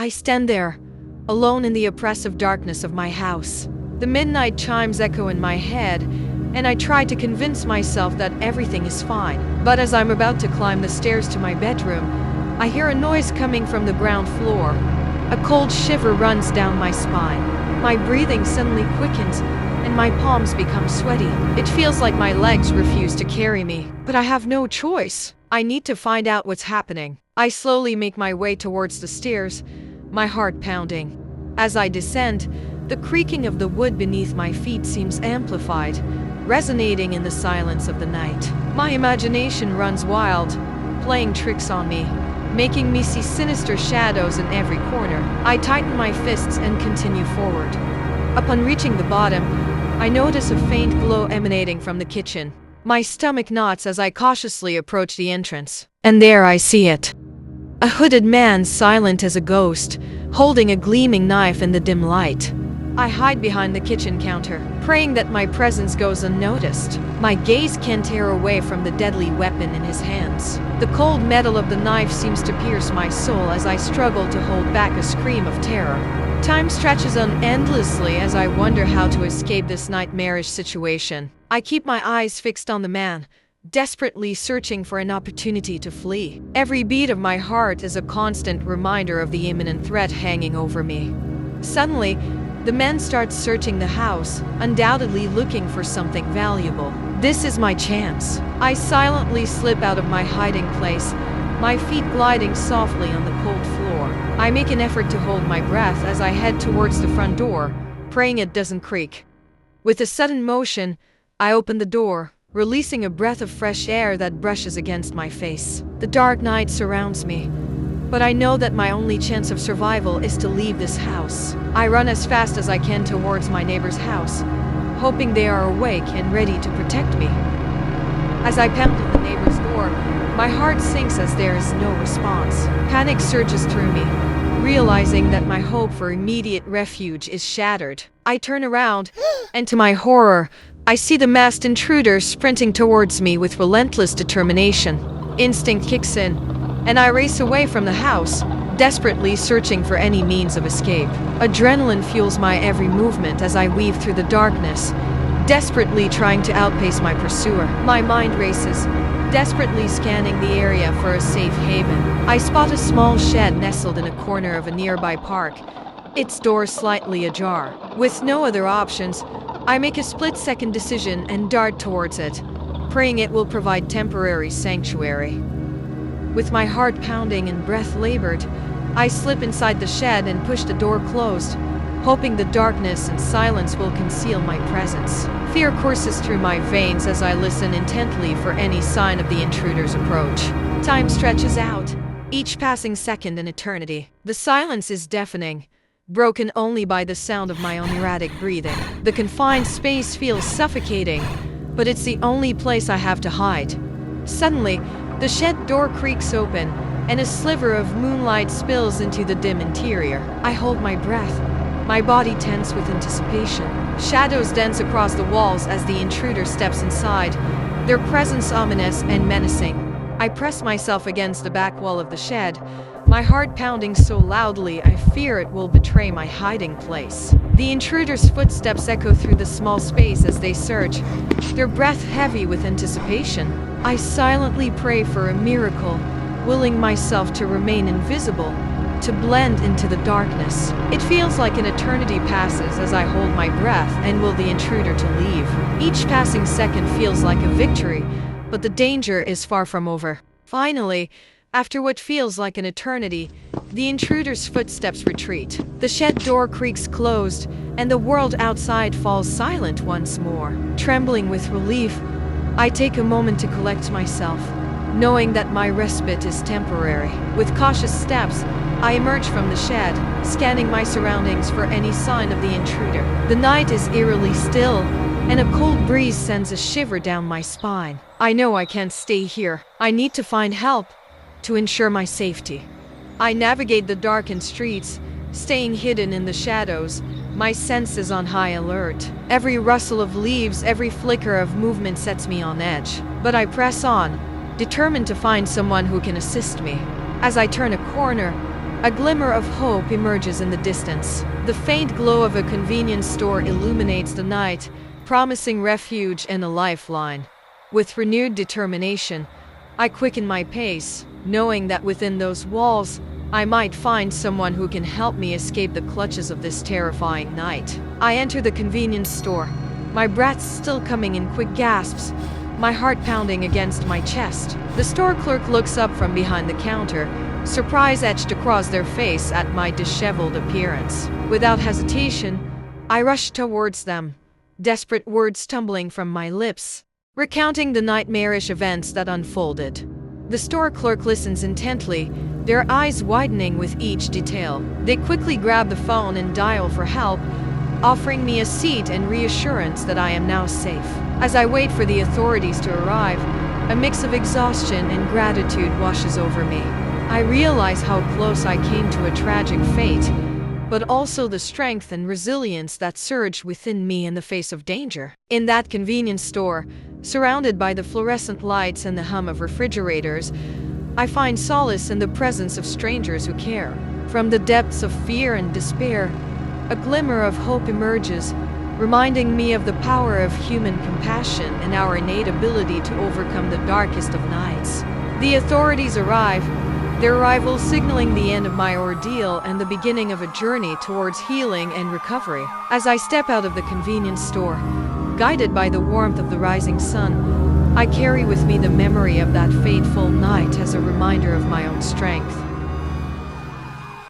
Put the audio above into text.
I stand there, alone in the oppressive darkness of my house. The midnight chimes echo in my head, and I try to convince myself that everything is fine. But as I'm about to climb the stairs to my bedroom, I hear a noise coming from the ground floor. A cold shiver runs down my spine. My breathing suddenly quickens, and my palms become sweaty. It feels like my legs refuse to carry me, but I have no choice. I need to find out what's happening. I slowly make my way towards the stairs, my heart pounding. As I descend, the creaking of the wood beneath my feet seems amplified, resonating in the silence of the night. My imagination runs wild, playing tricks on me, making me see sinister shadows in every corner. I tighten my fists and continue forward. Upon reaching the bottom, I notice a faint glow emanating from the kitchen. My stomach knots as I cautiously approach the entrance. And there I see it. A hooded man, silent as a ghost, holding a gleaming knife in the dim light. I hide behind the kitchen counter, praying that my presence goes unnoticed. My gaze can't tear away from the deadly weapon in his hands. The cold metal of the knife seems to pierce my soul as I struggle to hold back a scream of terror. Time stretches on endlessly as I wonder how to escape this nightmarish situation. I keep my eyes fixed on the man, desperately searching for an opportunity to flee. Every beat of my heart is a constant reminder of the imminent threat hanging over me. Suddenly, the man starts searching the house, undoubtedly looking for something valuable. This is my chance. I silently slip out of my hiding place, my feet gliding softly on the cold floor. I make an effort to hold my breath as I head towards the front door, praying it doesn't creak. With a sudden motion, I open the door, releasing a breath of fresh air that brushes against my face. The dark night surrounds me, but I know that my only chance of survival is to leave this house. I run as fast as I can towards my neighbor's house, hoping they are awake and ready to protect me. As I pound on the neighbor's door, my heart sinks as there is no response. Panic surges through me, realizing that my hope for immediate refuge is shattered. I turn around, and to my horror, I see the masked intruder sprinting towards me with relentless determination. Instinct kicks in, and I race away from the house, desperately searching for any means of escape. Adrenaline fuels my every movement as I weave through the darkness, desperately trying to outpace my pursuer. My mind races, desperately scanning the area for a safe haven. I spot a small shed nestled in a corner of a nearby park, its door slightly ajar. With no other options, I make a split-second decision and dart towards it, praying it will provide temporary sanctuary. With my heart pounding and breath labored, I slip inside the shed and push the door closed, hoping the darkness and silence will conceal my presence. Fear courses through my veins as I listen intently for any sign of the intruder's approach. Time stretches out, each passing second an eternity. The silence is deafening, broken only by the sound of my own erratic breathing. The confined space feels suffocating, but it's the only place I have to hide. Suddenly, the shed door creaks open, and a sliver of moonlight spills into the dim interior. I hold my breath, my body tense with anticipation. Shadows dance across the walls as the intruder steps inside, their presence ominous and menacing. I press myself against the back wall of the shed, my heart pounding so loudly I fear it will betray my hiding place. The intruder's footsteps echo through the small space as they search, their breath heavy with anticipation. I silently pray for a miracle, willing myself to remain invisible, to blend into the darkness. It feels like an eternity passes as I hold my breath and will the intruder to leave. Each passing second feels like a victory, but the danger is far from over. Finally, after what feels like an eternity, the intruder's footsteps retreat. The shed door creaks closed, and the world outside falls silent once more. Trembling with relief, I take a moment to collect myself, knowing that my respite is temporary. With cautious steps, I emerge from the shed, scanning my surroundings for any sign of the intruder. The night is eerily still, and a cold breeze sends a shiver down my spine. I know I can't stay here. I need to find help to ensure my safety. I navigate the darkened streets, staying hidden in the shadows, my senses on high alert. Every rustle of leaves, every flicker of movement sets me on edge. But I press on, determined to find someone who can assist me. As I turn a corner, A glimmer of hope emerges in the distance. The faint glow of a convenience store illuminates the night, promising refuge and a lifeline. With renewed determination, I quicken my pace, knowing that within those walls, I might find someone who can help me escape the clutches of this terrifying night. I enter the convenience store, my breath still coming in quick gasps, my heart pounding against my chest. The store clerk looks up from behind the counter, surprise etched across their face at my disheveled appearance. Without hesitation, I rush towards them, desperate words tumbling from my lips, recounting the nightmarish events that unfolded. The store clerk listens intently, their eyes widening with each detail. They quickly grab the phone and dial for help, offering me a seat and reassurance that I am now safe. As I wait for the authorities to arrive, a mix of exhaustion and gratitude washes over me. I realize how close I came to a tragic fate, but also the strength and resilience that surged within me in the face of danger. In that convenience store, surrounded by the fluorescent lights and the hum of refrigerators, I find solace in the presence of strangers who care. From the depths of fear and despair, a glimmer of hope emerges, reminding me of the power of human compassion and our innate ability to overcome the darkest of nights. The authorities arrive, their arrival signaling the end of my ordeal and the beginning of a journey towards healing and recovery. As I step out of the convenience store, guided by the warmth of the rising sun, I carry with me the memory of that fateful night as a reminder of my own strength.